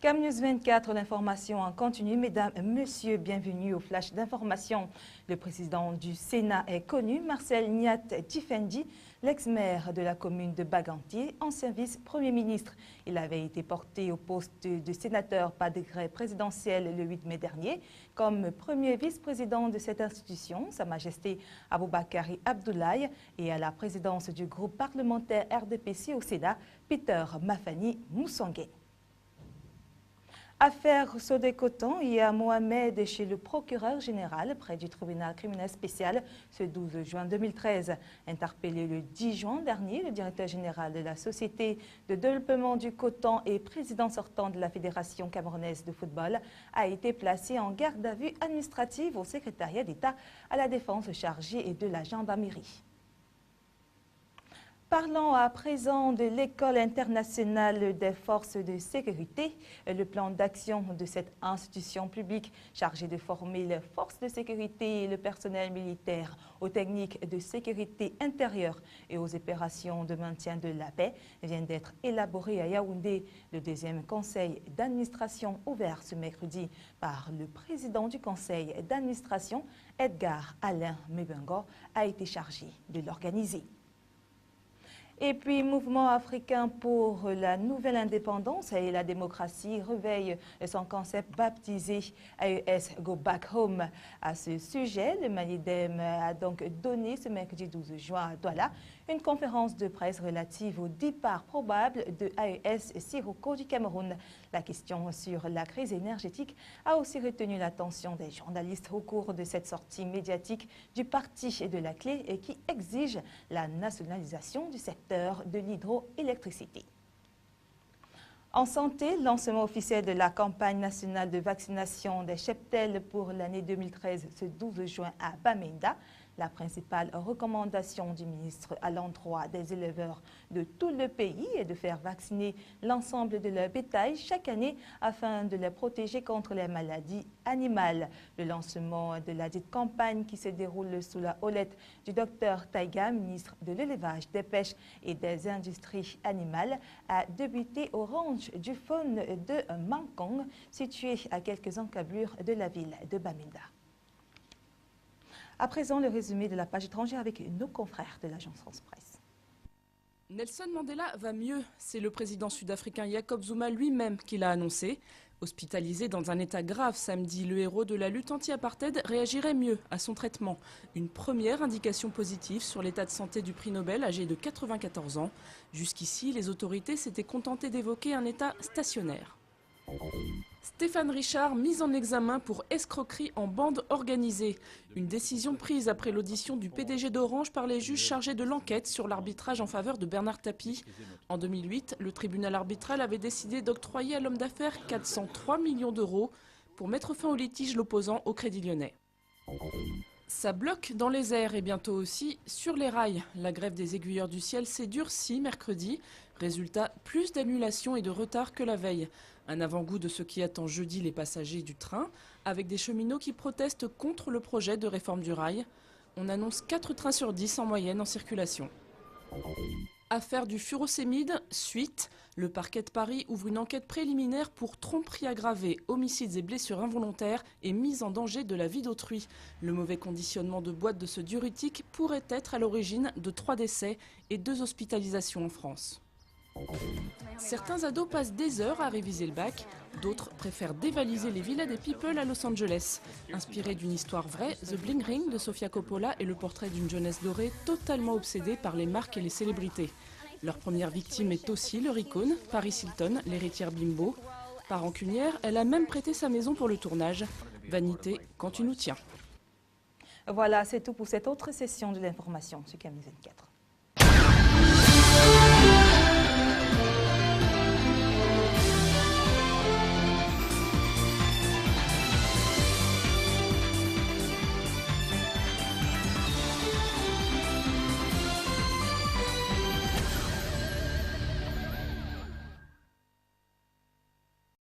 CAM News 24, l'information en continu. Mesdames, Messieurs, bienvenue au flash d'information. Le président du Sénat est connu, Marcel Niat Tifendi, l'ex-maire de la commune de Bagantier, ancien vice-premier ministre. Il avait été porté au poste de sénateur par décret présidentiel le 8 mai dernier. Comme premier vice-président de cette institution, Sa Majesté Aboubakari Abdoulaye, et à la présidence du groupe parlementaire RDPC au Sénat, Peter Mafani Moussangué. Affaire Sodé-Coton, il y a Mohamed chez le procureur général près du tribunal criminel spécial ce 12 juin 2013. Interpellé le 10 juin dernier, le directeur général de la Société de développement du coton et président sortant de la Fédération camerounaise de football a été placé en garde à vue administrative au secrétariat d'État à la défense chargée et de la gendarmerie. Parlons à présent de l'École internationale des forces de sécurité. Le plan d'action de cette institution publique chargée de former les forces de sécurité et le personnel militaire aux techniques de sécurité intérieure et aux opérations de maintien de la paix vient d'être élaboré à Yaoundé. Le deuxième conseil d'administration ouvert ce mercredi par le président du conseil d'administration, Edgar Alain Mebengo, a été chargé de l'organiser. Et puis, Mouvement africain pour la nouvelle indépendance et la démocratie réveille son concept baptisé AES Go Back Home. À ce sujet, le Manidem a donc donné ce mercredi 12 juin à Douala une conférence de presse relative au départ probable de AES Sirocco du Cameroun. La question sur la crise énergétique a aussi retenu l'attention des journalistes au cours de cette sortie médiatique du parti de la clé et qui exige la nationalisation du secteur de l'hydroélectricité. En santé, lancement officiel de la campagne nationale de vaccination des cheptels pour l'année 2013 ce 12 juin à Bamenda. La principale recommandation du ministre à l'endroit des éleveurs de tout le pays est de faire vacciner l'ensemble de leur bétail chaque année afin de les protéger contre les maladies animales. Le lancement de la dite campagne qui se déroule sous la houlette du docteur Taïga, ministre de l'élevage, des pêches et des industries animales, a débuté au ranch du faune de Mankong, situé à quelques encablures de la ville de Bamenda. À présent, le résumé de la page étrangère avec nos confrères de l'agence France-Presse. Nelson Mandela va mieux. C'est le président sud-africain Jacob Zuma lui-même qui l'a annoncé. Hospitalisé dans un état grave samedi, le héros de la lutte anti-apartheid réagirait mieux à son traitement. Une première indication positive sur l'état de santé du prix Nobel âgé de 94 ans. Jusqu'ici, les autorités s'étaient contentées d'évoquer un état stationnaire. Stéphane Richard, mis en examen pour escroquerie en bande organisée. Une décision prise après l'audition du PDG d'Orange par les juges chargés de l'enquête sur l'arbitrage en faveur de Bernard Tapie. En 2008, le tribunal arbitral avait décidé d'octroyer à l'homme d'affaires 403 millions d'euros pour mettre fin au litige l'opposant au Crédit Lyonnais. Ça bloque dans les airs et bientôt aussi sur les rails. La grève des aiguilleurs du ciel s'est durcie mercredi. Résultat, plus d'annulations et de retards que la veille. Un avant-goût de ce qui attend jeudi les passagers du train, avec des cheminots qui protestent contre le projet de réforme du rail. On annonce 4 trains sur 10 en moyenne en circulation. Affaire du furosémide, suite. Le parquet de Paris ouvre une enquête préliminaire pour tromperie aggravée, homicides et blessures involontaires et mise en danger de la vie d'autrui. Le mauvais conditionnement de boîtes de ce diurétique pourrait être à l'origine de 3 décès et 2 hospitalisations en France. Certains ados passent des heures à réviser le bac, d'autres préfèrent dévaliser les villas des people à Los Angeles. Inspiré d'une histoire vraie, The Bling Ring de Sofia Coppola est le portrait d'une jeunesse dorée totalement obsédée par les marques et les célébrités. Leur première victime est aussi leur icône, Paris Hilton, l'héritière bimbo. Par rancunière, elle a même prêté sa maison pour le tournage. Vanité quand tu nous tiens. Voilà, c'est tout pour cette autre session de l'information sur CAM 24.